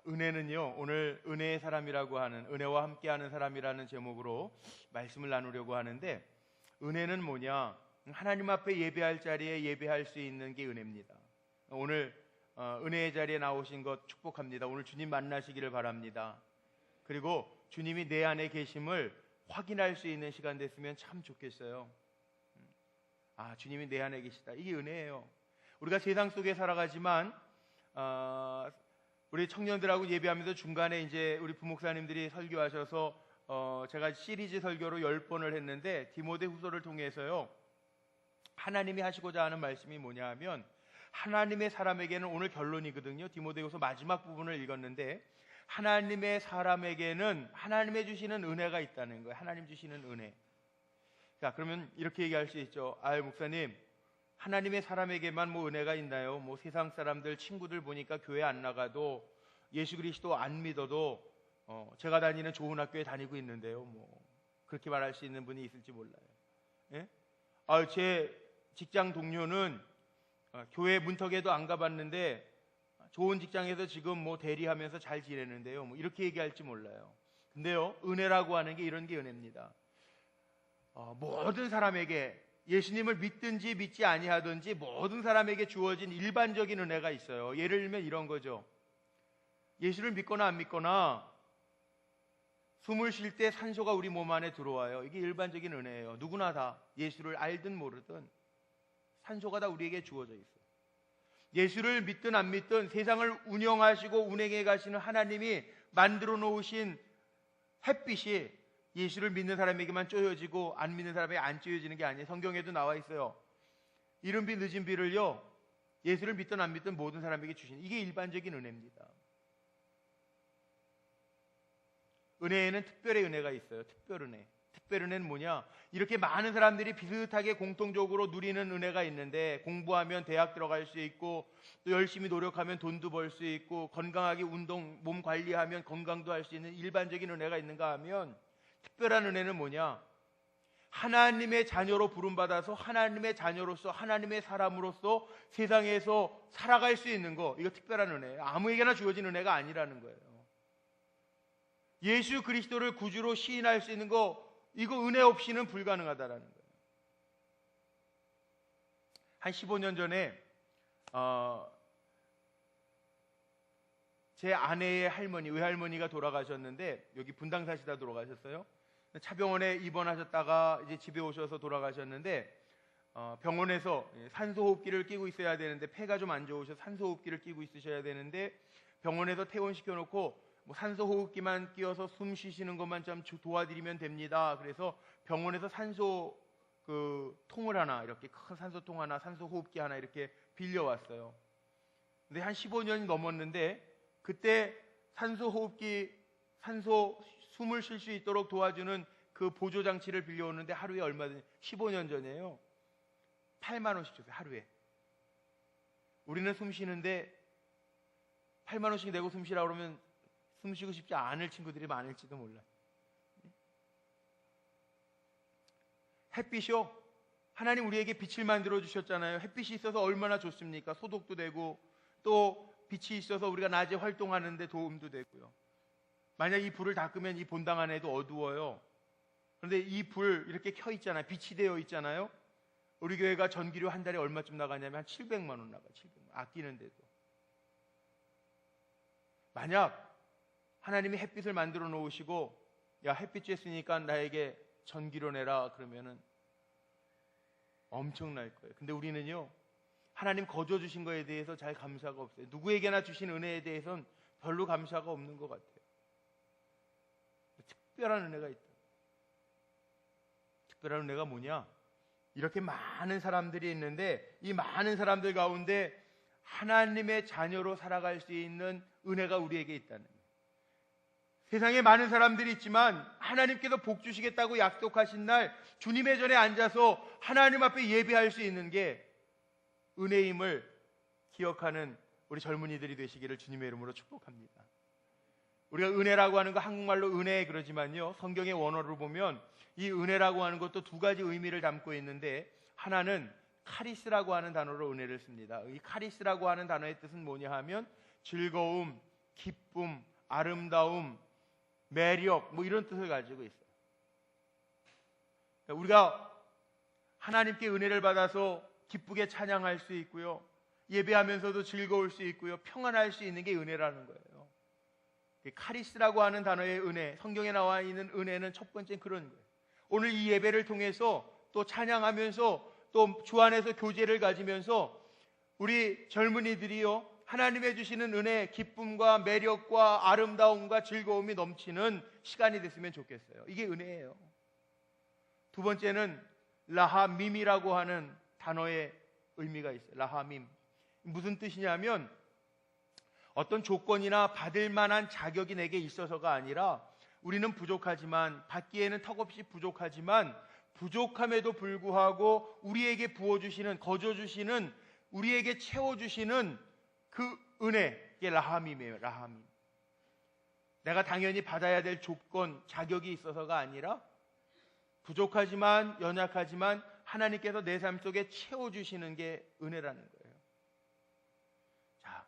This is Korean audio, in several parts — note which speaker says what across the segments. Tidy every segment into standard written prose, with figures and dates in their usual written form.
Speaker 1: 은혜는요, 오늘 은혜의 사람이라고 하는, 은혜와 함께하는 사람이라는 제목으로 말씀을 나누려고 하는데, 은혜는 뭐냐? 하나님 앞에 예배할 자리에 예배할 수 있는 게 은혜입니다. 오늘 은혜의 자리에 나오신 것 축복합니다. 오늘 주님 만나시기를 바랍니다. 그리고 주님이 내 안에 계심을 확인할 수 있는 시간 됐으면 참 좋겠어요. 주님이 내 안에 계시다. 이게 은혜예요. 우리가 세상 속에 살아가지만 우리 청년들하고 예배하면서 중간에 이제 우리 부목사님들이 설교하셔서 제가 시리즈 설교로 10번을 했는데, 디모데후서를 통해서요, 하나님이 하시고자 하는 말씀이 뭐냐 하면, 하나님의 사람에게는, 오늘 결론이거든요. 디모데후서 마지막 부분을 읽었는데, 하나님의 사람에게는 하나님의 주시는 은혜가 있다는 거예요. 하나님 주시는 은혜. 자, 그러면 이렇게 얘기할 수 있죠. 목사님, 하나님의 사람에게만 뭐 은혜가 있나요? 뭐 세상 사람들, 친구들 보니까 교회 안 나가도, 예수 그리스도 안 믿어도 제가 다니는 좋은 학교에 다니고 있는데요. 뭐 그렇게 말할 수 있는 분이 있을지 몰라요. 예? 제 직장 동료는 교회 문턱에도 안 가봤는데 좋은 직장에서 지금 뭐 대리하면서 잘 지내는데요. 뭐 이렇게 얘기할지 몰라요. 근데요, 은혜라고 하는 게 이런 게 은혜입니다. 모든 사람에게, 예수님을 믿든지 믿지 아니하든지 모든 사람에게 주어진 일반적인 은혜가 있어요. 예를 들면 이런 거죠. 예수를 믿거나 안 믿거나 숨을 쉴 때 산소가 우리 몸 안에 들어와요. 이게 일반적인 은혜예요. 누구나 다 예수를 알든 모르든 산소가 다 우리에게 주어져 있어요. 예수를 믿든 안 믿든 세상을 운영하시고 운행해 가시는 하나님이 만들어 놓으신 햇빛이 예수를 믿는 사람에게만 쪼여지고 안 믿는 사람에게 안 쪼여지는 게 아니에요. 성경에도 나와 있어요. 이른 비 늦은 비를요, 예수를 믿든 안 믿든 모든 사람에게 주시는, 이게 일반적인 은혜입니다. 은혜에는 특별의 은혜가 있어요. 특별 은혜. 특별 은혜는 뭐냐? 이렇게 많은 사람들이 비슷하게 공통적으로 누리는 은혜가 있는데, 공부하면 대학 들어갈 수 있고, 또 열심히 노력하면 돈도 벌 수 있고, 건강하게 운동, 몸 관리하면 건강도 할 수 있는 일반적인 은혜가 있는가 하면, 특별한 은혜는 뭐냐? 하나님의 자녀로 부름받아서 하나님의 자녀로서, 하나님의 사람으로서 세상에서 살아갈 수 있는 거, 이거 특별한 은혜예요. 아무에게나 주어진 은혜가 아니라는 거예요. 예수 그리스도를 구주로 시인할 수 있는 거, 이거 은혜 없이는 불가능하다라는 거예요. 한 15년 전에 제 아내의 할머니, 외할머니가 돌아가셨는데, 여기 분당 사시다 돌아가셨어요. 차병원에 입원하셨다가 이제 집에 오셔서 돌아가셨는데, 병원에서 산소호흡기를 끼고 있어야 되는데, 폐가 좀 안 좋으셔서 산소호흡기를 끼고 있으셔야 되는데, 병원에서 퇴원시켜 놓고 뭐 산소호흡기만 끼워서 숨 쉬시는 것만 좀 도와드리면 됩니다. 그래서 병원에서 산소 통을 하나, 이렇게 큰 산소통 하나, 산소호흡기 하나 이렇게 빌려왔어요. 근데 한 15년이 넘었는데, 그때 산소호흡기, 숨을 쉴 수 있도록 도와주는 그 보조장치를 빌려오는데 하루에 얼마든지, 15년 전이에요. 8만 원씩 줬어요, 하루에. 우리는 숨 쉬는데 8만 원씩 내고 숨 쉬라고 그러면 숨 쉬고 싶지 않을 친구들이 많을지도 몰라요. 햇빛이요, 하나님 우리에게 빛을 만들어 주셨잖아요. 햇빛이 있어서 얼마나 좋습니까? 소독도 되고, 또 빛이 있어서 우리가 낮에 활동하는데 도움도 되고요. 만약 이 불을 다 끄면 이 본당 안에도 어두워요. 그런데 이 불 이렇게 켜 있잖아요. 빛이 되어 있잖아요. 우리 교회가 전기료 한 달에 얼마쯤 나가냐면 한 700만 원 나가요. 700만 원. 아끼는데도. 만약 하나님이 햇빛을 만들어 놓으시고, 야, 햇빛 쬐으니까 나에게 전기료 내라 그러면은 엄청날 거예요. 근데 우리는요, 하나님 거저 주신 거에 대해서 잘 감사가 없어요. 누구에게나 주신 은혜에 대해서는 별로 감사가 없는 것 같아요. 특별한 은혜가 있다. 특별한 은혜가 뭐냐? 이렇게 많은 사람들이 있는데, 이 많은 사람들 가운데 하나님의 자녀로 살아갈 수 있는 은혜가 우리에게 있다는 거예요. 세상에 많은 사람들이 있지만 하나님께서 복 주시겠다고 약속하신 날 주님의 전에 앉아서 하나님 앞에 예배할 수 있는 게 은혜임을 기억하는 우리 젊은이들이 되시기를 주님의 이름으로 축복합니다. 우리가 은혜라고 하는 거 한국말로 은혜 그러지만요, 성경의 원어를 보면 이 은혜라고 하는 것도 두 가지 의미를 담고 있는데, 하나는 카리스라고 하는 단어로 은혜를 씁니다. 이 카리스라고 하는 단어의 뜻은 뭐냐 하면 즐거움, 기쁨, 아름다움, 매력 뭐 이런 뜻을 가지고 있어요. 우리가 하나님께 은혜를 받아서 기쁘게 찬양할 수 있고요, 예배하면서도 즐거울 수 있고요, 평안할 수 있는 게 은혜라는 거예요. 카리스라고 하는 단어의 은혜, 성경에 나와 있는 은혜는 첫 번째 그런 거예요. 오늘 이 예배를 통해서 또 찬양하면서 또 주 안에서 교제를 가지면서 우리 젊은이들이요, 하나님의 주시는 은혜, 기쁨과 매력과 아름다움과 즐거움이 넘치는 시간이 됐으면 좋겠어요. 이게 은혜예요. 두 번째는 라하밈이라고 하는 단어의 의미가 있어요. 라하밈. 무슨 뜻이냐면 어떤 조건이나 받을 만한 자격이 내게 있어서가 아니라 우리는 부족하지만, 받기에는 턱없이 부족하지만 부족함에도 불구하고 우리에게 부어주시는, 거저주시는, 우리에게 채워주시는 그 은혜, 이게 라하밈이에요. 라하밈. 내가 당연히 받아야 될 조건, 자격이 있어서가 아니라 부족하지만, 연약하지만 하나님께서 내 삶 속에 채워주시는 게 은혜라는 거예요. 자,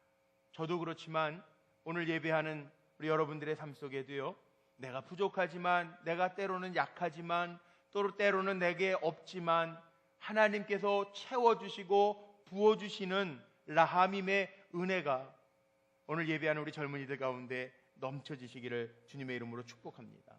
Speaker 1: 저도 그렇지만 오늘 예배하는 우리 여러분들의 삶 속에도요, 내가 부족하지만, 내가 때로는 약하지만, 또 때로는 내게 없지만 하나님께서 채워주시고 부어주시는 라하밈의 은혜가 오늘 예배하는 우리 젊은이들 가운데 넘쳐지시기를 주님의 이름으로 축복합니다.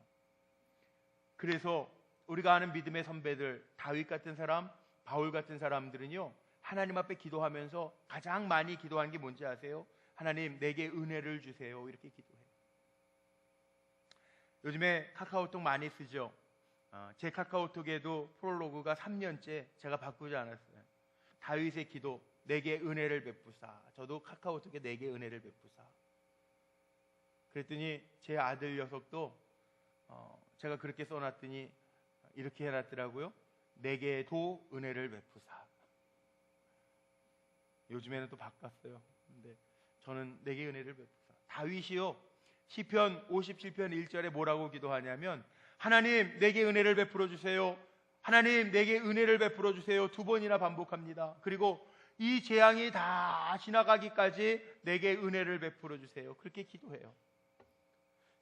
Speaker 1: 그래서 우리가 아는 믿음의 선배들, 다윗 같은 사람, 바울 같은 사람들은요, 하나님 앞에 기도하면서 가장 많이 기도한 게 뭔지 아세요? 하나님, 내게 은혜를 주세요. 이렇게 기도해요. 요즘에 카카오톡 많이 쓰죠. 제 카카오톡에도 프롤로그가 3년째 제가 바꾸지 않았어요. 다윗의 기도, 내게 은혜를 베푸사. 저도 카카오톡에 내게 은혜를 베푸사. 그랬더니 제 아들 녀석도 제가 그렇게 써놨더니 이렇게 해놨더라고요. 내게도 은혜를 베푸사. 요즘에는 또 바꿨어요. 근데 저는 내게 은혜를 베푸사. 다윗이요, 시편 57편 1절에 뭐라고 기도하냐면 하나님, 내게 은혜를 베풀어 주세요. 하나님, 내게 은혜를 베풀어 주세요. 2번이나 반복합니다. 그리고 이 재앙이 다 지나가기까지 내게 은혜를 베풀어 주세요. 그렇게 기도해요.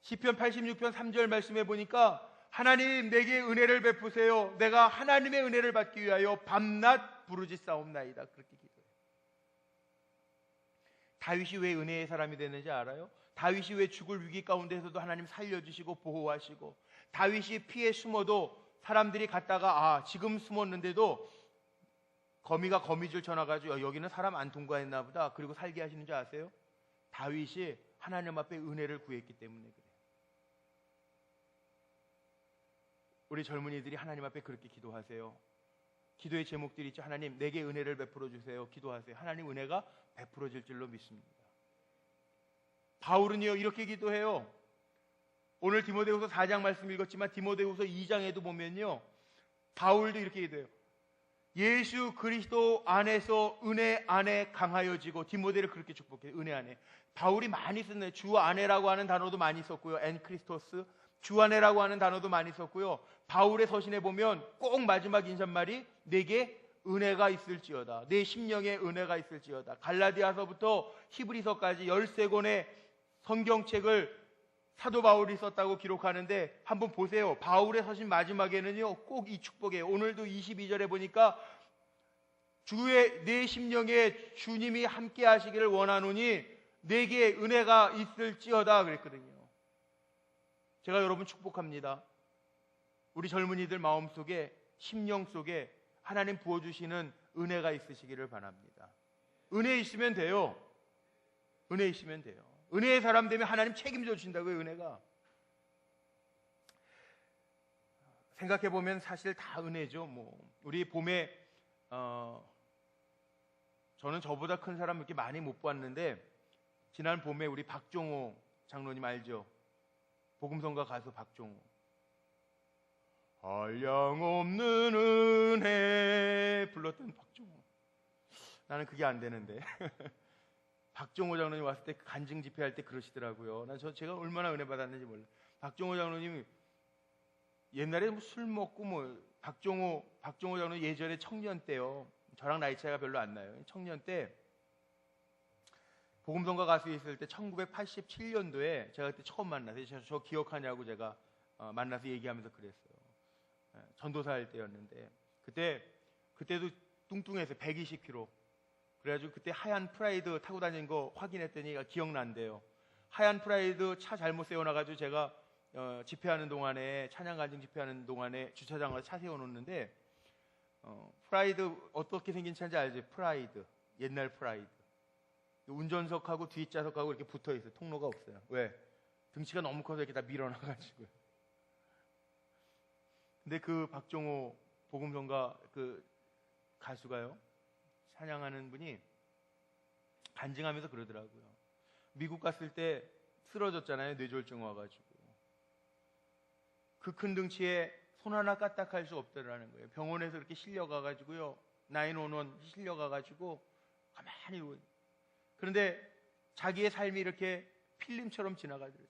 Speaker 1: 시편 86편 3절 말씀해 보니까 하나님, 내게 은혜를 베푸세요. 내가 하나님의 은혜를 받기 위하여 밤낮 부르짖사옵나이다. 그렇게 기도해요. 다윗이 왜 은혜의 사람이 되는지 알아요? 다윗이 왜 죽을 위기 가운데서도 하나님 살려주시고 보호하시고, 다윗이 피해 숨어도 사람들이 갔다가 지금 숨었는데도 거미가 거미줄 쳐놔가지고 여기는 사람 안 통과했나 보다, 그리고 살게 하시는 줄 아세요? 다윗이 하나님 앞에 은혜를 구했기 때문에 그래요. 우리 젊은이들이 하나님 앞에 그렇게 기도하세요. 기도의 제목들이 있죠. 하나님, 내게 은혜를 베풀어 주세요. 기도하세요. 하나님 은혜가 베풀어질 줄로 믿습니다. 바울은요, 이렇게 기도해요. 오늘 디모데후서 4장 말씀 읽었지만 디모데후서 2장에도 보면요, 바울도 이렇게 기도해요. 예수 그리스도 안에서 은혜 안에 강하여지고, 디모데를 그렇게 축복해요. 은혜 안에. 바울이 많이 썼네요. 주 안에라고 하는 단어도 많이 썼고요. 엔크리스토스, 주 안에라고 하는 단어도 많이 썼고요. 바울의 서신에 보면 꼭 마지막 인사말이 내게 은혜가 있을지어다, 내 심령에 은혜가 있을지어다. 갈라디아서부터 히브리서까지 13권의 성경책을 사도 바울이 썼다고 기록하는데 한번 보세요. 바울의 서신 마지막에는요, 꼭 이 축복이에요. 오늘도 22절에 보니까 주의 내 심령에 주님이 함께 하시기를 원하노니 내게 은혜가 있을지어다 그랬거든요. 제가 여러분 축복합니다. 우리 젊은이들 마음속에, 심령 속에 하나님 부어주시는 은혜가 있으시기를 바랍니다. 은혜 있으면 돼요. 은혜 있으면 돼요. 은혜의 사람 되면 하나님 책임져 주신다고요. 은혜가. 생각해보면 사실 다 은혜죠. 우리 봄에 저는 저보다 큰 사람 이렇게 많이 못 봤는데, 지난 봄에 우리 박종호 장로님 알죠? 복음성가 가수 박종호. 한량없는 은혜 불렀던 박종호. 나는 그게 안 되는데 박종호 장로님 왔을 때 간증 집회할 때 그러시더라고요. 제가 얼마나 은혜 받았는지 몰라. 박종호 장로님이 옛날에 술 먹고 박종호 장로님 예전에 청년 때요. 저랑 나이 차이가 별로 안 나요. 청년 때 복음성가 가수에 있을 때 1987년도에 제가 그때 처음 만나서 저 기억하냐고 제가 만나서 얘기하면서 그랬어요. 전도사 할 때였는데 그때도 뚱뚱해서 120kg. 그래가지고 그때 하얀 프라이드 타고 다니는 거 확인했더니 기억난대요. 하얀 프라이드 차 잘못 세워놔가지고 제가 집회하는 동안에, 찬양 간증 집회하는 동안에 주차장 가서 차 세워놓는데 프라이드 어떻게 생긴 차인지 알지? 프라이드, 옛날 프라이드. 운전석하고 뒷좌석하고 이렇게 붙어있어요. 통로가 없어요. 왜? 등치가 너무 커서 이렇게 다 밀어놔가지고요. 근데 그 박종호 복음성가 그 가수가요, 찬양하는 분이 간증하면서 그러더라고요. 미국 갔을 때 쓰러졌잖아요. 뇌졸중 와가지고. 그 큰 등치에 손 하나 까딱할 수 없더라는 거예요. 병원에서 이렇게 실려가가지고요, 911 실려가가지고 가만히 누워. 그런데 자기의 삶이 이렇게 필름처럼 지나가더라고요.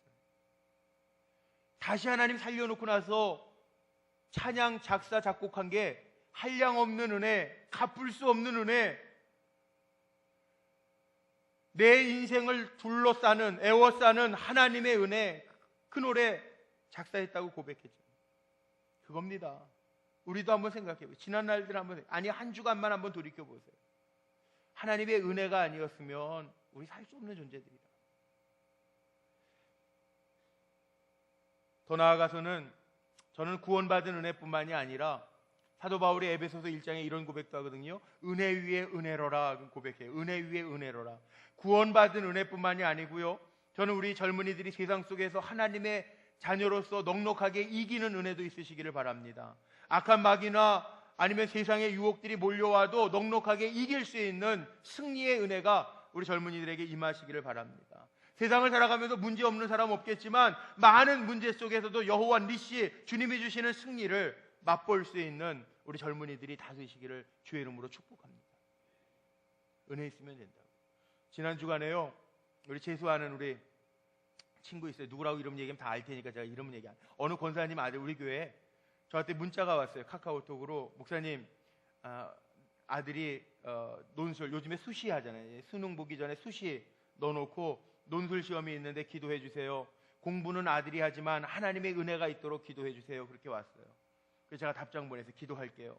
Speaker 1: 다시 하나님 살려놓고 나서 찬양 작사 작곡한 게 한량없는 은혜, 갚을 수 없는 은혜, 내 인생을 둘러싸는, 애워싸는 하나님의 은혜, 그 노래 작사했다고 고백했죠. 그겁니다. 우리도 한번 생각해보세요. 지난 날들 한번, 아니 한 주간만 한번 돌이켜보세요. 하나님의 은혜가 아니었으면 우리 살 수 없는 존재들이다. 더 나아가서는 저는 구원받은 은혜뿐만이 아니라 사도 바울이 에베소서 1장에 이런 고백도 하거든요. 은혜 위에 은혜로라 고백해요. 은혜 위에 은혜로라. 구원받은 은혜뿐만이 아니고요, 저는 우리 젊은이들이 세상 속에서 하나님의 자녀로서 넉넉하게 이기는 은혜도 있으시기를 바랍니다. 악한 마귀나 아니면 세상의 유혹들이 몰려와도 넉넉하게 이길 수 있는 승리의 은혜가 우리 젊은이들에게 임하시기를 바랍니다. 세상을 살아가면서 문제 없는 사람 없겠지만 많은 문제 속에서도 여호와 니시, 주님이 주시는 승리를 맛볼 수 있는 우리 젊은이들이 다수이시기를 주의 이름으로 축복합니다. 은혜 있으면 된다고. 지난 주간에요, 우리 재수하는 우리 친구 있어요. 누구라고 이름 얘기하면 다 알 테니까 제가 이름은 얘기 안 해요. 어느 권사님 아들 우리 교회에 저한테 문자가 왔어요. 카카오톡으로. 목사님, 아들이 논술, 요즘에 수시 하잖아요. 수능 보기 전에 수시 넣어놓고 논술 시험이 있는데 기도해 주세요. 공부는 아들이 하지만 하나님의 은혜가 있도록 기도해 주세요. 그렇게 왔어요. 그래서 제가 답장 보내서 기도할게요.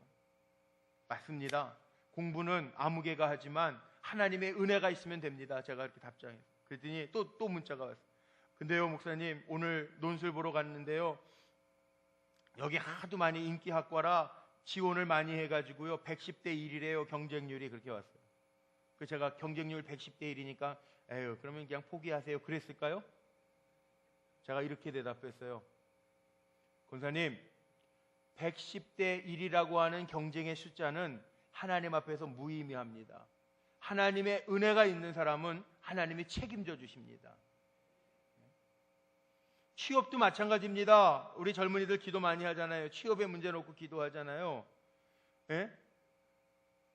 Speaker 1: 맞습니다. 공부는 아무개가 하지만 하나님의 은혜가 있으면 됩니다. 제가 이렇게 답장했어요. 그랬더니 또 문자가 왔어요. 근데요, 목사님, 오늘 논술 보러 갔는데요, 여기 하도 많이 인기학과라 지원을 많이 해가지고요, 110대 1이래요. 경쟁률이. 그렇게 왔어요. 그래서 제가 경쟁률 110대 1이니까 에휴, 그러면 그냥 포기하세요. 그랬을까요? 제가 이렇게 대답했어요. 권사님, 110대 1이라고 하는 경쟁의 숫자는 하나님 앞에서 무의미합니다. 하나님의 은혜가 있는 사람은 하나님이 책임져 주십니다. 취업도 마찬가지입니다. 우리 젊은이들 기도 많이 하잖아요. 취업의 문제 놓고 기도하잖아요. 예?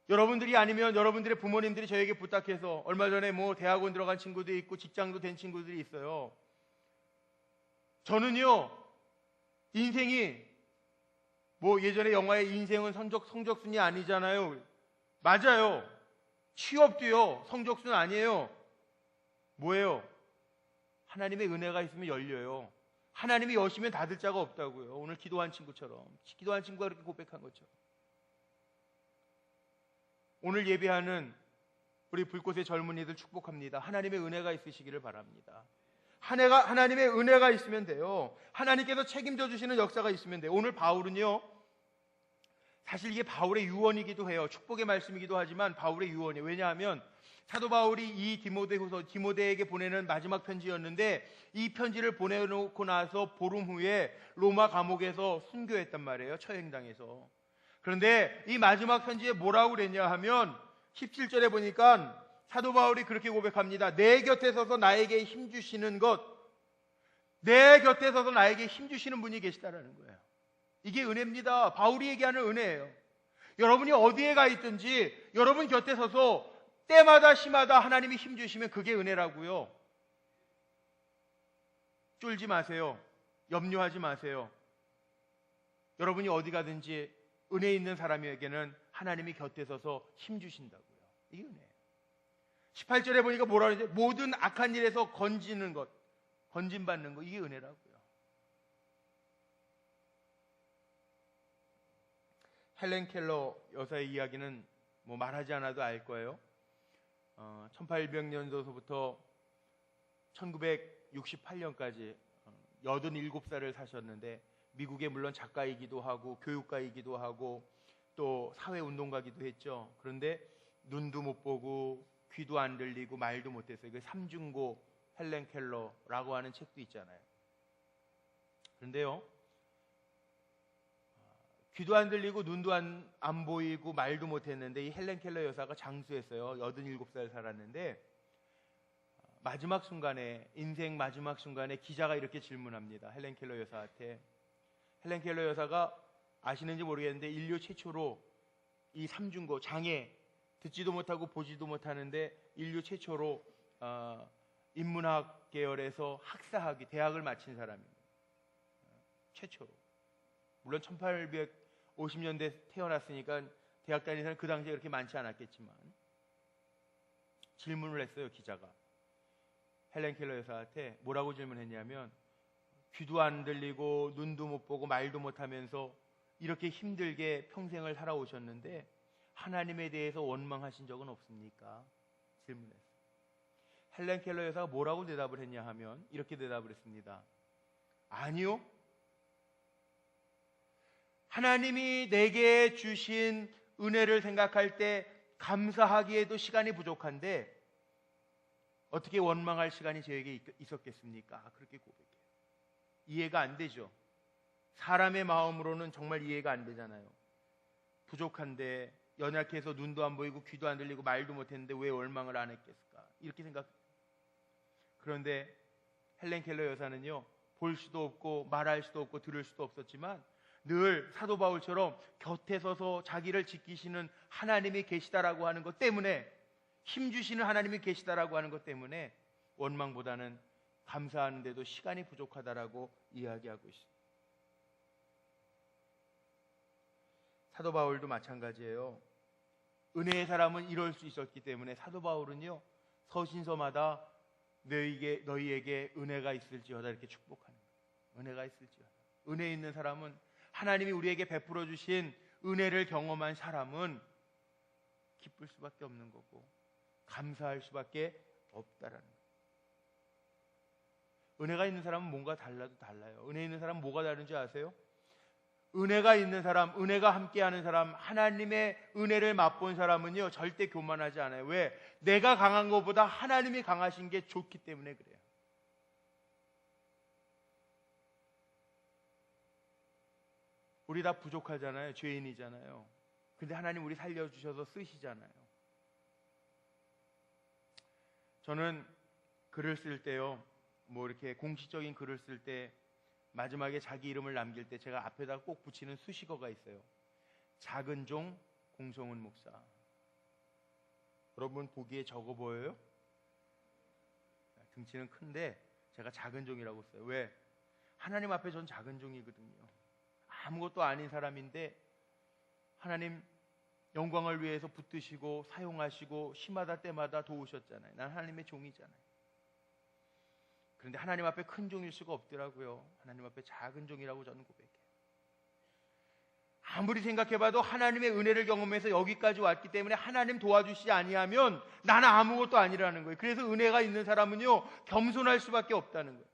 Speaker 1: 여러분들이 아니면 여러분들의 부모님들이 저에게 부탁해서, 얼마 전에 뭐 대학원 들어간 친구도 있고 직장도 된 친구들이 있어요. 저는요, 인생이 뭐 예전에 영화에 인생은 성적순이 아니잖아요. 맞아요. 취업도요, 성적순 아니에요. 뭐예요? 하나님의 은혜가 있으면 열려요. 하나님이 여시면 닫을 자가 없다고요. 오늘 기도한 친구처럼, 기도한 친구가 그렇게 고백한 것처럼. 오늘 예배하는 우리 불꽃의 젊은이들 축복합니다. 하나님의 은혜가 있으시기를 바랍니다. 하나님의 은혜가 있으면 돼요. 하나님께서 책임져 주시는 역사가 있으면 돼요. 오늘 바울은요, 사실 이게 바울의 유언이기도 해요. 축복의 말씀이기도 하지만 바울의 유언이에요. 왜냐하면 사도 바울이 이 디모데에게 보내는 마지막 편지였는데, 이 편지를 보내놓고 나서 보름 후에 로마 감옥에서 순교했단 말이에요. 처형당해서. 그런데 이 마지막 편지에 뭐라고 그랬냐 하면 17절에 보니까 사도 바울이 그렇게 고백합니다. 내 곁에 서서 나에게 힘주시는 것, 내 곁에 서서 나에게 힘주시는 분이 계시다라는 거예요. 이게 은혜입니다. 바울이 얘기하는 은혜예요. 여러분이 어디에 가 있든지 여러분 곁에 서서 때마다 시마다 하나님이 힘주시면 그게 은혜라고요. 쫄지 마세요. 염려하지 마세요. 여러분이 어디 가든지 은혜 있는 사람에게는 하나님이 곁에 서서 힘주신다고요. 이게 은혜예요. 18절에 보니까 뭐라 그러죠? 모든 악한 일에서 건지는 것, 건짐받는 것, 이게 은혜라고요. 헬렌 켈러 여사의 이야기는 뭐 말하지 않아도 알 거예요. 1800년도서부터 1968년까지 87살을 사셨는데, 미국에 물론 작가이기도 하고 교육가이기도 하고 또 사회운동가기도 했죠. 그런데 눈도 못 보고 귀도 안 들리고 말도 못했어요. 그 삼중고 헬렌 켈러라고 하는 책도 있잖아요. 그런데요, 귀도 안 들리고 눈도 안 보이고 말도 못했는데 이 헬렌 켈러 여사가 장수했어요. 87살 살았는데 마지막 순간에, 인생 마지막 순간에 기자가 이렇게 질문합니다. 헬렌 켈러 여사한테. 헬렌 켈러 여사가 아시는지 모르겠는데 인류 최초로 이 삼중고, 장애, 듣지도 못하고 보지도 못하는데 인류 최초로 인문학 계열에서 학사학위, 대학을 마친 사람입니다. 최초로. 물론 1850년대 태어났으니까 대학 다니는 사람은 그 당시에 그렇게 많지 않았겠지만, 질문을 했어요. 기자가 헬렌 켈러 여사한테 뭐라고 질문했냐면, 귀도 안 들리고 눈도 못 보고 말도 못하면서 이렇게 힘들게 평생을 살아오셨는데 하나님에 대해서 원망하신 적은 없습니까? 질문했어요. 헬렌 켈러 여사가 뭐라고 대답을 했냐 하면 이렇게 대답을 했습니다. 아니요. 하나님이 내게 주신 은혜를 생각할 때 감사하기에도 시간이 부족한데 어떻게 원망할 시간이 저에게 있었겠습니까? 그렇게 고백해요. 이해가 안 되죠. 사람의 마음으로는 정말 이해가 안 되잖아요. 부족한데, 연약해서 눈도 안 보이고 귀도 안 들리고 말도 못했는데 왜 원망을 안 했겠을까? 이렇게 생각해요. 그런데 헬렌 켈러 여사는요, 볼 수도 없고 말할 수도 없고 들을 수도 없었지만 늘 사도 바울처럼 곁에 서서 자기를 지키시는 하나님이 계시다라고 하는 것 때문에, 힘주시는 하나님이 계시다라고 하는 것 때문에 원망보다는 감사하는데도 시간이 부족하다라고 이야기하고 있습니다. 사도 바울도 마찬가지예요. 은혜의 사람은 이럴 수 있었기 때문에 사도 바울은요, 서신서마다 너희에게 은혜가 있을지어다 이렇게 축복하는 거예요. 은혜가 있을지어다. 은혜 있는 사람은, 하나님이 우리에게 베풀어 주신 은혜를 경험한 사람은 기쁠 수밖에 없는 거고 감사할 수밖에 없다라는 거예요. 은혜가 있는 사람은 뭔가 달라요. 은혜 있는 사람은 뭐가 다른지 아세요? 은혜가 있는 사람, 은혜가 함께하는 사람, 하나님의 은혜를 맛본 사람은요, 절대 교만하지 않아요. 왜? 내가 강한 것보다 하나님이 강하신 게 좋기 때문에 그래요. 우리 다 부족하잖아요. 죄인이잖아요. 근데 하나님 우리 살려주셔서 쓰시잖아요. 저는 글을 쓸 때요, 뭐 이렇게 공식적인 글을 쓸 때 마지막에 자기 이름을 남길 때 제가 앞에다 꼭 붙이는 수식어가 있어요. 작은 종 공성훈 목사. 여러분 보기에 적어 보여요? 등치는 큰데 제가 작은 종이라고 써요. 왜? 하나님 앞에 전 작은 종이거든요. 아무것도 아닌 사람인데 하나님 영광을 위해서 붙드시고 사용하시고 심하다 때마다 도우셨잖아요. 난 하나님의 종이잖아요. 그런데 하나님 앞에 큰 종일 수가 없더라고요. 하나님 앞에 작은 종이라고 저는 고백해요. 아무리 생각해봐도 하나님의 은혜를 경험해서 여기까지 왔기 때문에 하나님 도와주시지 아니하면 나는 아무것도 아니라는 거예요. 그래서 은혜가 있는 사람은요, 겸손할 수밖에 없다는 거예요.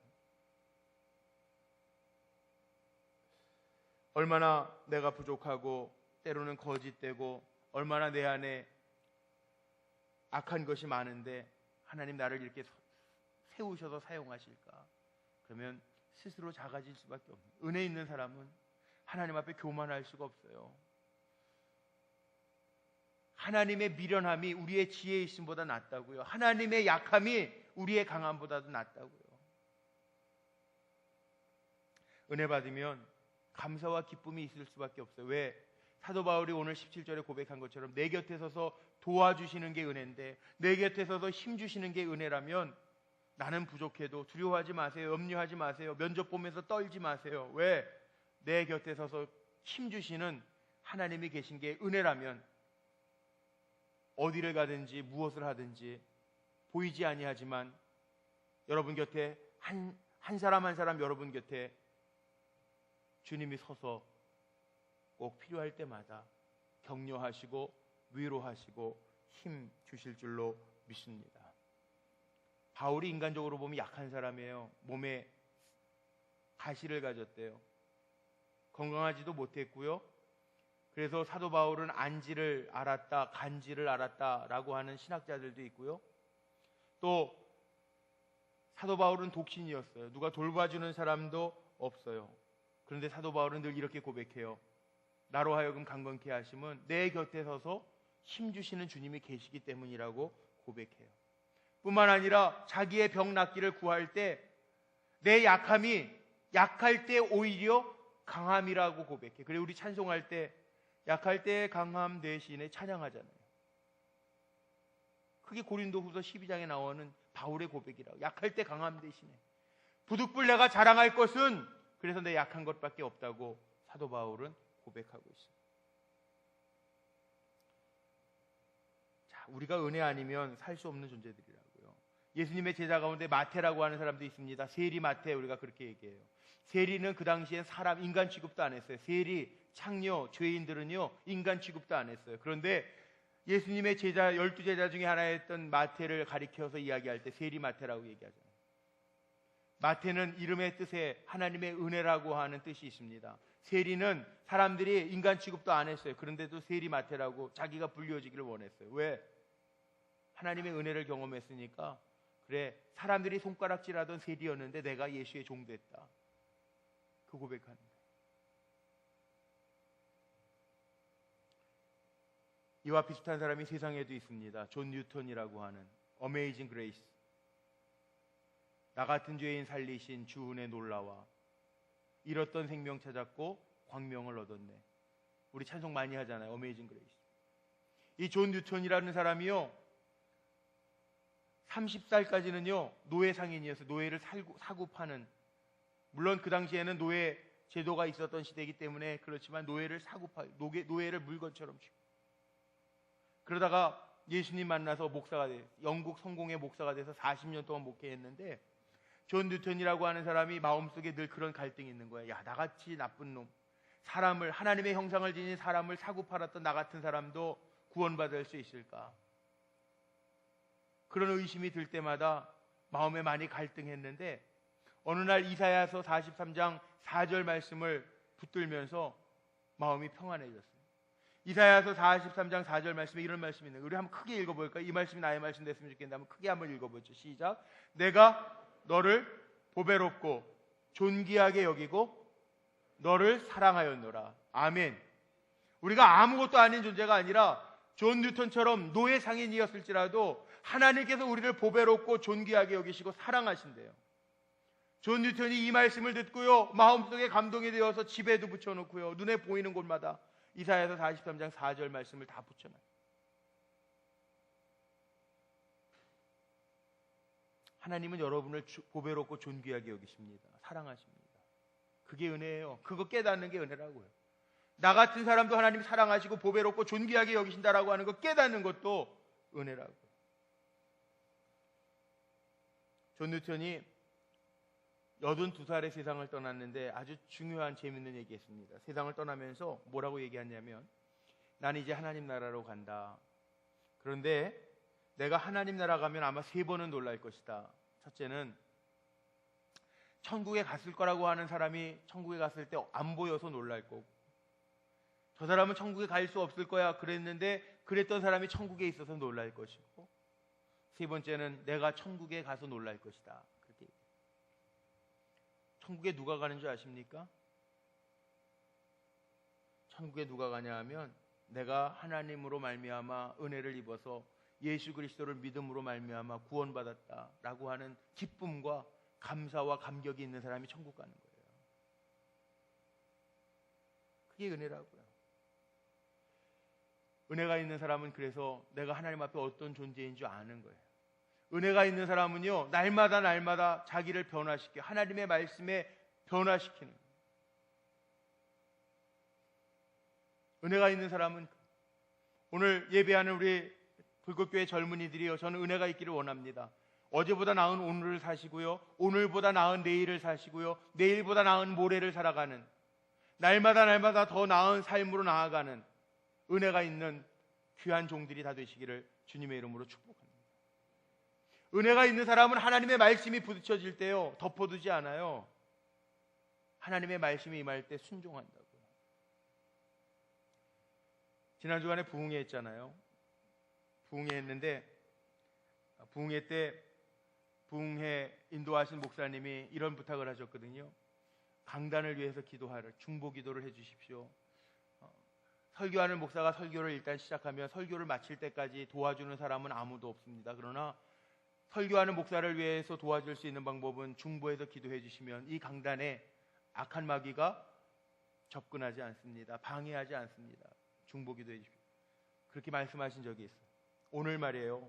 Speaker 1: 얼마나 내가 부족하고 때로는 거짓되고 얼마나 내 안에 악한 것이 많은데 하나님 나를 이렇게 세우셔서 사용하실까? 그러면 스스로 작아질 수밖에 없는, 은혜 있는 사람은 하나님 앞에 교만할 수가 없어요. 하나님의 미련함이 우리의 지혜의 있음보다 낫다고요. 하나님의 약함이 우리의 강함보다도 낫다고요. 은혜 받으면 감사와 기쁨이 있을 수밖에 없어요. 왜? 사도 바울이 오늘 17절에 고백한 것처럼 내 곁에 서서 도와주시는 게 은혜인데, 내 곁에 서서 힘주시는 게 은혜라면 나는 부족해도 두려워하지 마세요. 염려하지 마세요. 면접 보면서 떨지 마세요. 왜? 내 곁에 서서 힘주시는 하나님이 계신 게 은혜라면 어디를 가든지 무엇을 하든지 보이지 아니하지만 여러분 곁에 한 사람 한 사람 여러분 곁에 주님이 서서 꼭 필요할 때마다 격려하시고 위로하시고 힘 주실 줄로 믿습니다. 바울이 인간적으로 보면 약한 사람이에요. 몸에 가시를 가졌대요. 건강하지도 못했고요. 그래서 사도 바울은 안지를 알았다, 간지를 알았다라고 하는 신학자들도 있고요. 또 사도 바울은 독신이었어요. 누가 돌봐주는 사람도 없어요. 그런데 사도 바울은 늘 이렇게 고백해요. 나로 하여금 강건케 하심은 내 곁에 서서 힘주시는 주님이 계시기 때문이라고 고백해요. 뿐만 아니라 자기의 병 낫기를 구할 때 내 약함이 약할 때 오히려 강함이라고 고백해. 그리고 우리 찬송할 때 약할 때 강함 대신에 찬양하잖아요. 그게 고린도후서 12장에 나오는 바울의 고백이라고. 약할 때 강함 대신에 부득불 내가 자랑할 것은 그래서 내 약한 것밖에 없다고 사도 바울은 고백하고 있습니다. 자, 우리가 은혜 아니면 살 수 없는 존재들이라고요. 예수님의 제자 가운데 마태라고 하는 사람도 있습니다. 세리 마태, 우리가 그렇게 얘기해요. 세리는 그 당시엔 사람, 인간 취급도 안 했어요. 세리, 창녀, 죄인들은요 인간 취급도 안 했어요. 그런데 예수님의 제자 12제자 중에 하나였던 마태를 가리켜서 이야기할 때 세리 마태라고 얘기하잖아요. 마태는 이름의 뜻에 하나님의 은혜라고 하는 뜻이 있습니다. 세리는 사람들이 인간 취급도 안 했어요. 그런데도 세리 마태라고 자기가 불리워지기를 원했어요. 왜? 하나님의 은혜를 경험했으니까. 그래, 사람들이 손가락질하던 세리였는데 내가 예수의 종 됐다. 그 고백하는 거예요. 이와 비슷한 사람이 세상에도 있습니다. 존 뉴턴이라고 하는 어메이징 그레이스. 나 같은 죄인 살리신 주 은혜 놀라와 잃었던 생명 찾았고 광명을 얻었네. 우리 찬송 많이 하잖아요. 어메이징 그레이스. 이 존 뉴턴이라는 사람이요 30살까지는요 노예 상인이어서 노예를 사고 파는, 물론 그 당시에는 노예 제도가 있었던 시대이기 때문에 그렇지만 노예를 사고 파, 노예를 물건처럼 취급. 그러다가 예수님 만나서 목사가 돼, 영국 성공의 목사가 돼서 40년 동안 목회했는데 존 뉴턴이라고 하는 사람이 마음속에 늘 그런 갈등이 있는 거예요. 야, 나같이 나쁜 놈, 사람을, 하나님의 형상을 지닌 사람을 사고 팔았던 나 같은 사람도 구원받을 수 있을까? 그런 의심이 들 때마다 마음에 많이 갈등했는데 어느 날 이사야서 43장 4절 말씀을 붙들면서 마음이 평안해졌어요. 이사야서 43장 4절 말씀에 이런 말씀이 있는데 우리 한번 크게 읽어볼까요? 이 말씀이 나의 말씀 됐으면 좋겠는데 한번 크게 한번 읽어보죠. 시작. 내가 너를 보배롭고 존귀하게 여기고 너를 사랑하였노라. 아멘. 우리가 아무것도 아닌 존재가 아니라 존 뉴턴처럼 노예 상인이었을지라도 하나님께서 우리를 보배롭고 존귀하게 여기시고 사랑하신대요. 존 뉴턴이 이 말씀을 듣고요 마음속에 감동이 되어서 집에도 붙여놓고요 눈에 보이는 곳마다 이사야서 43장 4절 말씀을 다 붙여놔요. 하나님은 여러분을 보배롭고 존귀하게 여기십니다. 사랑하십니다. 그게 은혜예요. 그거 깨닫는 게 은혜라고요. 나 같은 사람도 하나님이 사랑하시고 보배롭고 존귀하게 여기신다라고 하는 거 깨닫는 것도 은혜라고요. 존 뉴턴이 82살에 세상을 떠났는데 아주 중요한 재밌는 얘기했습니다. 세상을 떠나면서 뭐라고 얘기했냐면 나는 이제 하나님 나라로 간다. 그런데 내가 하나님 나라 가면 아마 3번은 놀랄 것이다. 첫째는 천국에 갔을 거라고 하는 사람이 천국에 갔을 때 안 보여서 놀랄 거고, 저 사람은 천국에 갈 수 없을 거야 그랬는데 그랬던 사람이 천국에 있어서 놀랄 것이고, 세 번째는 내가 천국에 가서 놀랄 것이다. 그렇게. 천국에 누가 가는 줄 아십니까? 천국에 누가 가냐 하면 내가 하나님으로 말미암아 은혜를 입어서 예수 그리스도를 믿음으로 말미암아 구원받았다라고 하는 기쁨과 감사와 감격이 있는 사람이 천국 가는 거예요. 그게 은혜라고요. 은혜가 있는 사람은 그래서 내가 하나님 앞에 어떤 존재인 줄 아는 거예요. 은혜가 있는 사람은요 날마다 자기를 변화시켜 하나님의 말씀에 변화시키는 거예요. 은혜가 있는 사람은 오늘 예배하는 우리 불꽃교회 젊은이들이요, 저는 은혜가 있기를 원합니다. 어제보다 나은 오늘을 사시고요, 오늘보다 나은 내일을 사시고요, 내일보다 나은 모레를 살아가는, 날마다 날마다 더 나은 삶으로 나아가는 은혜가 있는 귀한 종들이 다 되시기를 주님의 이름으로 축복합니다. 은혜가 있는 사람은 하나님의 말씀이 부딪혀질 때요, 덮어두지 않아요. 하나님의 말씀이 임할 때 순종한다고요. 지난 주간에 부흥회 했잖아요. 부흥회 했는데, 부흥회 때 부흥회 인도하신 목사님이 이런 부탁을 하셨거든요. 강단을 위해서 기도하라, 중보 기도를 해주십시오. 설교하는 목사가 설교를 일단 시작하면 설교를 마칠 때까지 도와주는 사람은 아무도 없습니다. 그러나 설교하는 목사를 위해서 도와줄 수 있는 방법은 중보해서 기도해 주시면 이 강단에 악한 마귀가 접근하지 않습니다. 방해하지 않습니다. 중보 기도해 주십시오. 그렇게 말씀하신 적이 있어요. 오늘 말이에요.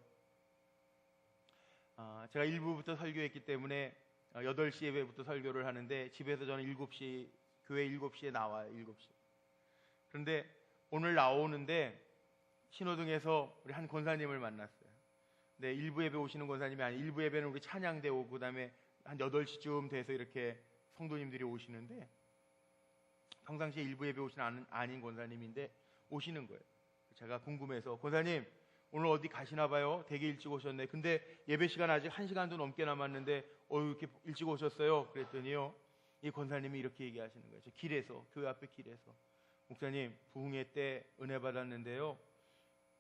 Speaker 1: 제가 1부부터 설교했기 때문에 8시 예배부터 설교를 하는데, 집에서 저는 7시, 교회 7시에 나와요. 7시. 그런데 오늘 나오는데 신호등에서 우리 한 권사님을 만났어요. 네, 1부 예배 오시는 권사님이 아니에요. 1부 예배는 우리 찬양대 오고, 그 다음에 한 8시쯤 돼서 이렇게 성도님들이 오시는데, 평상시에 1부 예배 오시는 아닌 권사님인데 오시는 거예요. 제가 궁금해서, 권사님 오늘 어디 가시나 봐요. 되게 일찍 오셨네. 근데 예배 시간 아직 1시간도 넘게 남았는데 이렇게 일찍 오셨어요. 그랬더니요, 이 권사님이 이렇게 얘기하시는 거예요. 저 길에서, 교회 앞에 길에서, 목사님 부흥회 때 은혜 받았는데요,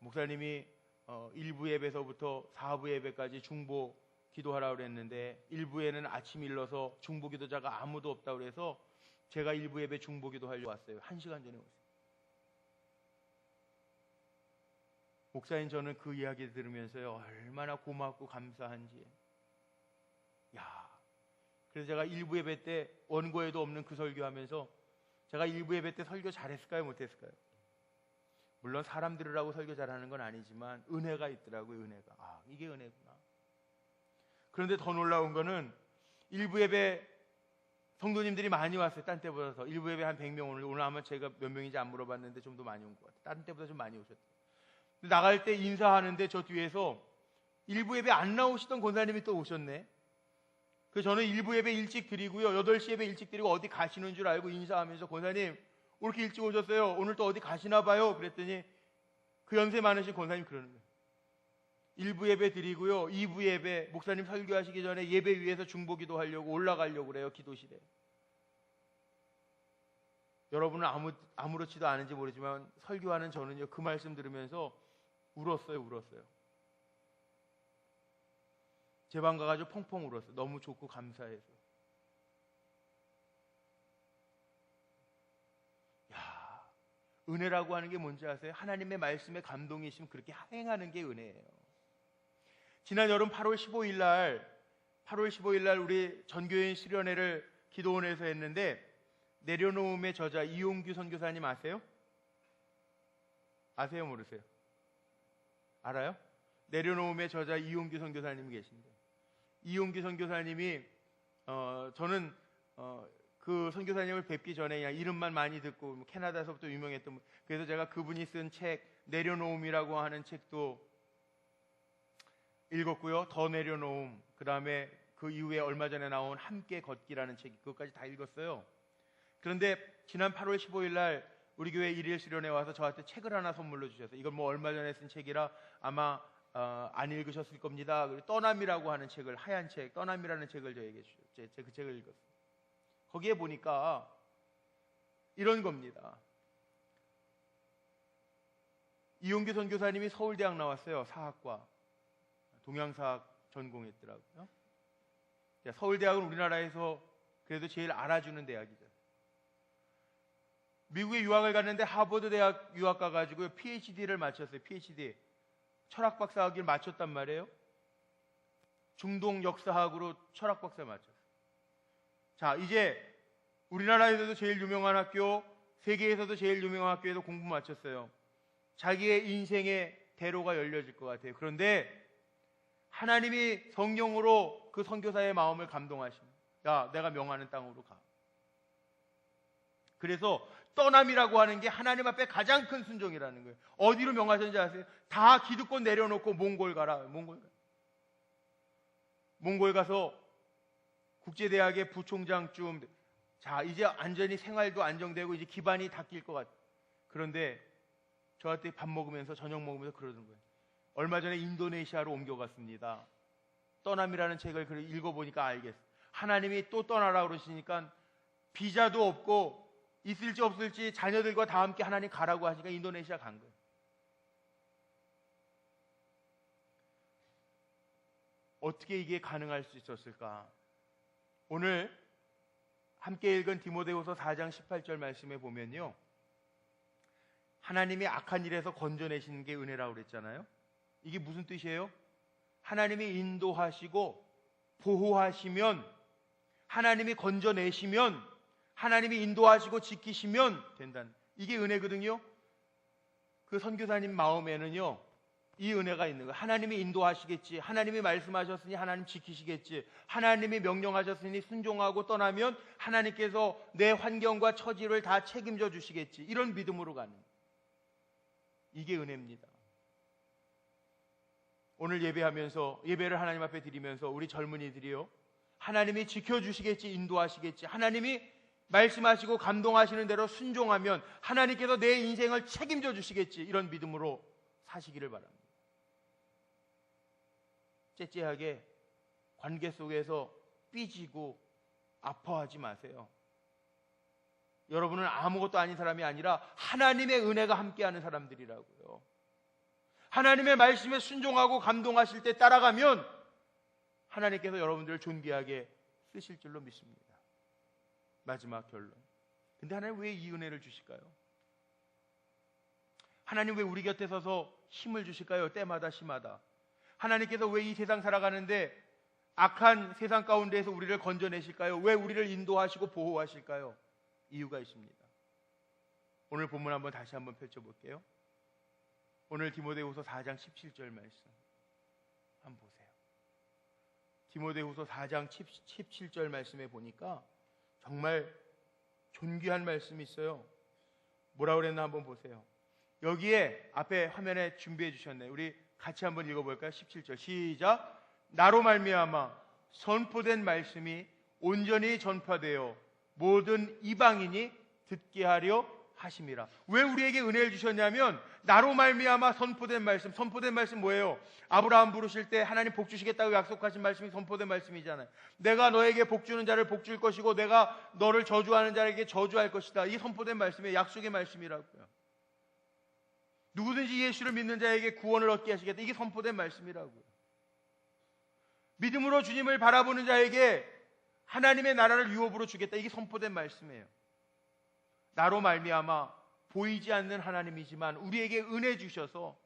Speaker 1: 목사님이 1부 예배서부터 4부 예배까지 중보 기도하라고 그랬는데 1부에는 아침 일러서 중보 기도자가 아무도 없다고 그래서 제가 1부 예배 중보 기도하려고 왔어요. 1시간 전에 왔어요. 목사님, 저는 그 이야기 들으면서요, 얼마나 고맙고 감사한지. 그래서 제가 1부 예배 때 원고에도 없는 그 설교하면서, 제가 1부 예배 때 설교 잘했을까요, 못했을까요? 물론 사람 들으라고 설교 잘하는 건 아니지만 은혜가 있더라고요. 은혜가. 이게 은혜구나. 그런데 더 놀라운 거는 1부 예배 성도님들이 많이 왔어요. 딴 때보다 더. 1부 예배 한 100명, 오늘 아마 제가 몇 명인지 안 물어봤는데 좀 더 많이 온 것 같아요. 다른 때보다 좀 많이 오셨어요. 나갈 때 인사하는데 저 뒤에서 1부 예배 안 나오시던 권사님이 또 오셨네. 그래서 저는 1부 예배 일찍 드리고요, 8시 예배 일찍 드리고 어디 가시는 줄 알고 인사하면서, 권사님 왜 이렇게 일찍 오셨어요? 오늘 또 어디 가시나 봐요. 그랬더니 그 연세 많으신 권사님 그러는 거예요. 1부 예배 드리고요, 2부 예배 목사님 설교하시기 전에 예배 위에서 중보기도 하려고 올라가려고 그래요. 기도실에. 여러분은 아무렇지도 않은지 모르지만 설교하는 저는요, 그 말씀 들으면서 울었어요. 제 방 가가지고 펑펑 울었어요. 너무 좋고 감사해서. 은혜라고 하는 게 뭔지 아세요? 하나님의 말씀에 감동이 있으면 그렇게 행하는 게 은혜예요. 지난 여름 8월 15일 날 우리 전교인 수련회를 기도원에서 했는데, 내려놓음의 저자 이용규 선교사님 아세요? 아세요, 모르세요? 알아요? 내려놓음의 저자 이용규 선교사님이 계신데, 이용규 선교사님이 저는 그 선교사님을 뵙기 전에 그냥 이름만 많이 듣고 캐나다에서부터 유명했던, 그래서 제가 그분이 쓴 책 내려놓음이라고 하는 책도 읽었고요. 더 내려놓음, 그 다음에 그 이후에 얼마 전에 나온 함께 걷기라는 책, 그것까지 다 읽었어요. 그런데 지난 8월 15일 날 우리 교회 일일 수련회 와서 저한테 책을 하나 선물로 주셔서, 이건 뭐 얼마 전에 쓴 책이라 아마 안 읽으셨을 겁니다. 떠남이라고 하는 책을, 하얀 책, 떠남이라는 책을 저에게 주셨어요. 제가 그 책을 읽었어요. 거기에 보니까 이런 겁니다. 이용규 선교사님이 서울대학 나왔어요. 사학과, 동양사학 전공했더라고요. 서울대학은 우리나라에서 그래도 제일 알아주는 대학이죠. 미국에 유학을 갔는데 하버드 대학 유학 가가지고 PhD를 마쳤어요. PhD, 철학 박사학위를 마쳤단 말이에요. 중동 역사학으로 철학 박사 마쳤어요. 자, 이제 우리나라에서도 제일 유명한 학교, 세계에서도 제일 유명한 학교에서 공부 마쳤어요. 자기의 인생의 대로가 열려질 것 같아요. 그런데 하나님이 성령으로 그 선교사의 마음을 감동하십니다. 야, 내가 명하는 땅으로 가. 그래서 떠남이라고 하는 게 하나님 앞에 가장 큰 순종이라는 거예요. 어디로 명하셨는지 아세요? 다 기득권 내려놓고 몽골 가라. 몽골 가서 국제대학의 부총장쯤, 자 이제 완전히 생활도 안정되고 이제 기반이 닦일 것 같아. 그런데 저한테 밥 먹으면서, 저녁 먹으면서 그러는 거예요. 얼마 전에 인도네시아로 옮겨갔습니다. 떠남이라는 책을 읽어보니까 알겠어. 하나님이 또 떠나라 그러시니까 비자도 없고 있을지 없을지 자녀들과 다 함께 하나님 가라고 하시니까 인도네시아 간 거예요. 어떻게 이게 가능할 수 있었을까? 오늘 함께 읽은 디모데후서 4장 18절 말씀에 보면요, 하나님이 악한 일에서 건져내시는 게 은혜라고 그랬잖아요. 이게 무슨 뜻이에요? 하나님이 인도하시고 보호하시면, 하나님이 건져내시면, 하나님이 인도하시고 지키시면 된다는, 이게 은혜거든요. 그 선교사님 마음에는요 이 은혜가 있는 거예요. 하나님이 인도하시겠지, 하나님이 말씀하셨으니 하나님 지키시겠지, 하나님이 명령하셨으니 순종하고 떠나면 하나님께서 내 환경과 처지를 다 책임져 주시겠지, 이런 믿음으로 가는, 이게 은혜입니다. 오늘 예배하면서, 예배를 하나님 앞에 드리면서 우리 젊은이들이요, 하나님이 지켜주시겠지, 인도하시겠지, 하나님이 말씀하시고 감동하시는 대로 순종하면 하나님께서 내 인생을 책임져 주시겠지, 이런 믿음으로 사시기를 바랍니다. 째째하게 관계 속에서 삐지고 아파하지 마세요. 여러분은 아무것도 아닌 사람이 아니라 하나님의 은혜가 함께하는 사람들이라고요. 하나님의 말씀에 순종하고 감동하실 때 따라가면 하나님께서 여러분들을 존귀하게 쓰실 줄로 믿습니다. 마지막 결론. 근데 하나님 왜 이 은혜를 주실까요? 하나님 왜 우리 곁에 서서 힘을 주실까요? 때마다 시마다. 하나님께서 왜 이 세상 살아가는데 악한 세상 가운데에서 우리를 건져내실까요? 왜 우리를 인도하시고 보호하실까요? 이유가 있습니다. 오늘 본문 한번 다시 한번 펼쳐볼게요. 오늘 디모데후서 4장 17절 말씀 한번 보세요. 디모데후서 4장 17절 말씀에 보니까 정말 존귀한 말씀이 있어요. 뭐라고 그랬나 한번 보세요. 여기에 앞에 화면에 준비해 주셨네요. 우리 같이 한번 읽어볼까요? 17절 시작. 나로 말미암아 선포된 말씀이 온전히 전파되어 모든 이방인이 듣게 하려 하심이라. 왜 우리에게 은혜를 주셨냐면 나로 말미암아 선포된 말씀. 선포된 말씀 뭐예요? 아브라함 부르실 때 하나님 복 주시겠다고 약속하신 말씀이 선포된 말씀이잖아요. 내가 너에게 복 주는 자를 복 줄 것이고 내가 너를 저주하는 자에게 저주할 것이다. 이 선포된 말씀이 약속의 말씀이라고요. 누구든지 예수를 믿는 자에게 구원을 얻게 하시겠다. 이게 선포된 말씀이라고요. 믿음으로 주님을 바라보는 자에게 하나님의 나라를 유업으로 주겠다. 이게 선포된 말씀이에요. 나로 말미암아 보이지 않는 하나님이지만 우리에게 은혜 주셔서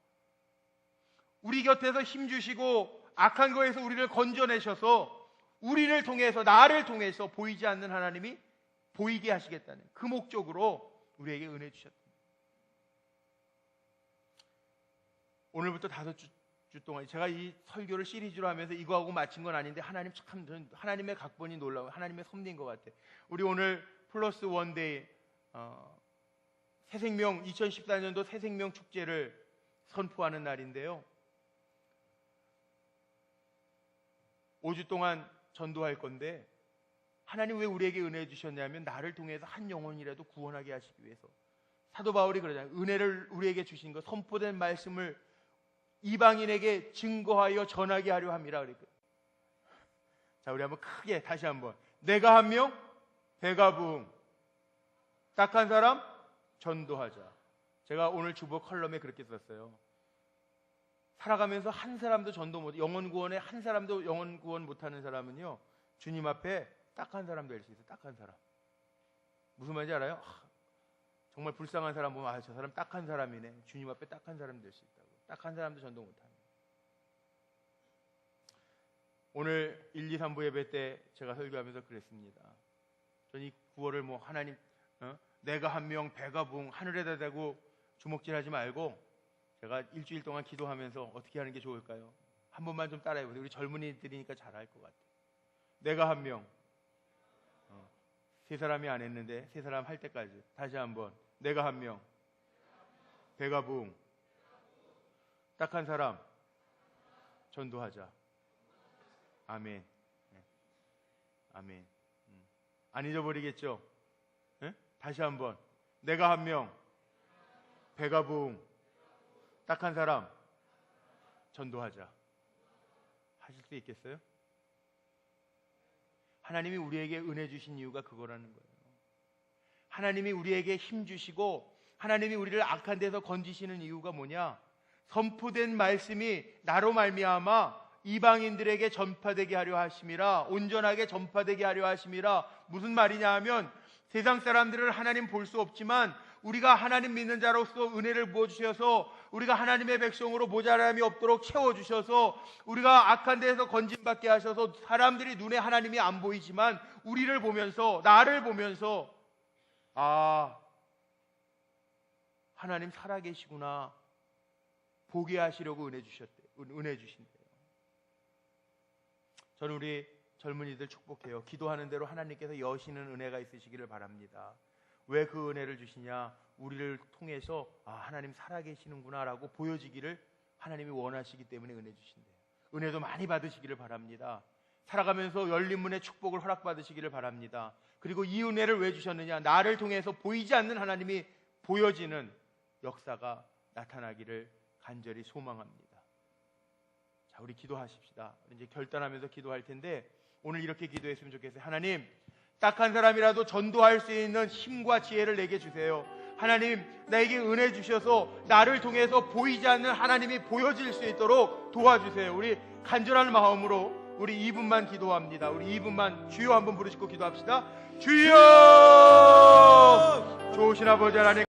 Speaker 1: 우리 곁에서 힘 주시고 악한 거에서 우리를 건져내셔서 우리를 통해서, 나를 통해서 보이지 않는 하나님이 보이게 하시겠다는 그 목적으로 우리에게 은혜 주셨다. 오늘부터 5주 동안 제가 이 설교를 시리즈로 하면서 이거하고 마친 건 아닌데 하나님 참, 하나님의 각본이 놀라워, 하나님의 섭리인 것 같아. 우리 오늘 플러스 원데이 새생명 2014년도 새생명 축제를 선포하는 날인데요, 5주 동안 전도할 건데 하나님 왜 우리에게 은혜 주셨냐면 나를 통해서 한 영혼이라도 구원하게 하시기 위해서. 사도 바울이 그러잖아요. 은혜를 우리에게 주신 것, 선포된 말씀을 이방인에게 증거하여 전하게 하려 함이라 그랬거든요. 자, 우리 한번 크게 다시 한번. 내가 한 명, 배가 부흥. 딱한 사람, 전도하자. 제가 오늘 주보 컬럼에 그렇게 썼어요. 살아가면서 한 사람도 전도 못, 영혼 구원에 한 사람도 영혼 구원 못하는 사람은요, 주님 앞에 딱한 사람 될 수 있어요. 딱한 사람. 무슨 말인지 알아요? 정말 불쌍한 사람 보면 저 사람 딱한 사람이네. 주님 앞에 딱한 사람 될 수 있다고. 딱한 사람도 전도 못하네. 오늘 1, 2, 3부 예배 때 제가 설교하면서 그랬습니다. 저는 이 구호를 하나님, 내가 한 명, 배가 부흥, 하늘에다 대고 주먹질하지 말고 제가 일주일 동안 기도하면서 어떻게 하는 게 좋을까요? 한 번만 좀 따라해보세요. 우리 젊은이들이니까 잘할 것 같아요. 내가 한 명, 세 사람이 안 했는데 세 사람 할 때까지 다시 한번. 내가 한 명, 배가 부흥. 딱 한 사람 전도하자. 아멘. 아멘. 안 잊어버리겠죠? 네? 다시 한번. 내가 한 명, 배가 부흥. 딱 한 사람 전도하자. 하실 수 있겠어요? 하나님이 우리에게 은혜 주신 이유가 그거라는 거예요. 하나님이 우리에게 힘 주시고 하나님이 우리를 악한 데서 건지시는 이유가 뭐냐? 선포된 말씀이 나로 말미암아 이방인들에게 전파되게 하려 하심이라. 온전하게 전파되게 하려 하심이라. 무슨 말이냐 하면 세상 사람들을 하나님 볼 수 없지만 우리가 하나님 믿는 자로서 은혜를 부어주셔서 우리가 하나님의 백성으로 모자람이 없도록 채워주셔서 우리가 악한 데에서 건짐받게 하셔서 사람들이 눈에 하나님이 안 보이지만 우리를 보면서, 나를 보면서 아, 하나님 살아계시구나 보게 하시려고 은혜 주신대요. 저는 우리 젊은이들 축복해요. 기도하는 대로 하나님께서 여시는 은혜가 있으시기를 바랍니다. 왜 그 은혜를 주시냐? 우리를 통해서 아, 하나님 살아계시는구나 라고 보여지기를 하나님이 원하시기 때문에 은혜 주신대요. 은혜도 많이 받으시기를 바랍니다. 살아가면서 열린 문의 축복을 허락받으시기를 바랍니다. 그리고 이 은혜를 왜 주셨느냐? 나를 통해서 보이지 않는 하나님이 보여지는 역사가 나타나기를 간절히 소망합니다. 자, 우리 기도하십시다. 이제 결단하면서 기도할 텐데 오늘 이렇게 기도했으면 좋겠어요. 하나님, 딱 한 사람이라도 전도할 수 있는 힘과 지혜를 내게 주세요. 하나님, 나에게 은혜 주셔서 나를 통해서 보이지 않는 하나님이 보여질 수 있도록 도와주세요. 우리 간절한 마음으로 우리 2분만 기도합니다. 우리 2분만 주여 한번 부르시고 기도합시다. 주여! 좋으신 아버지 하나님,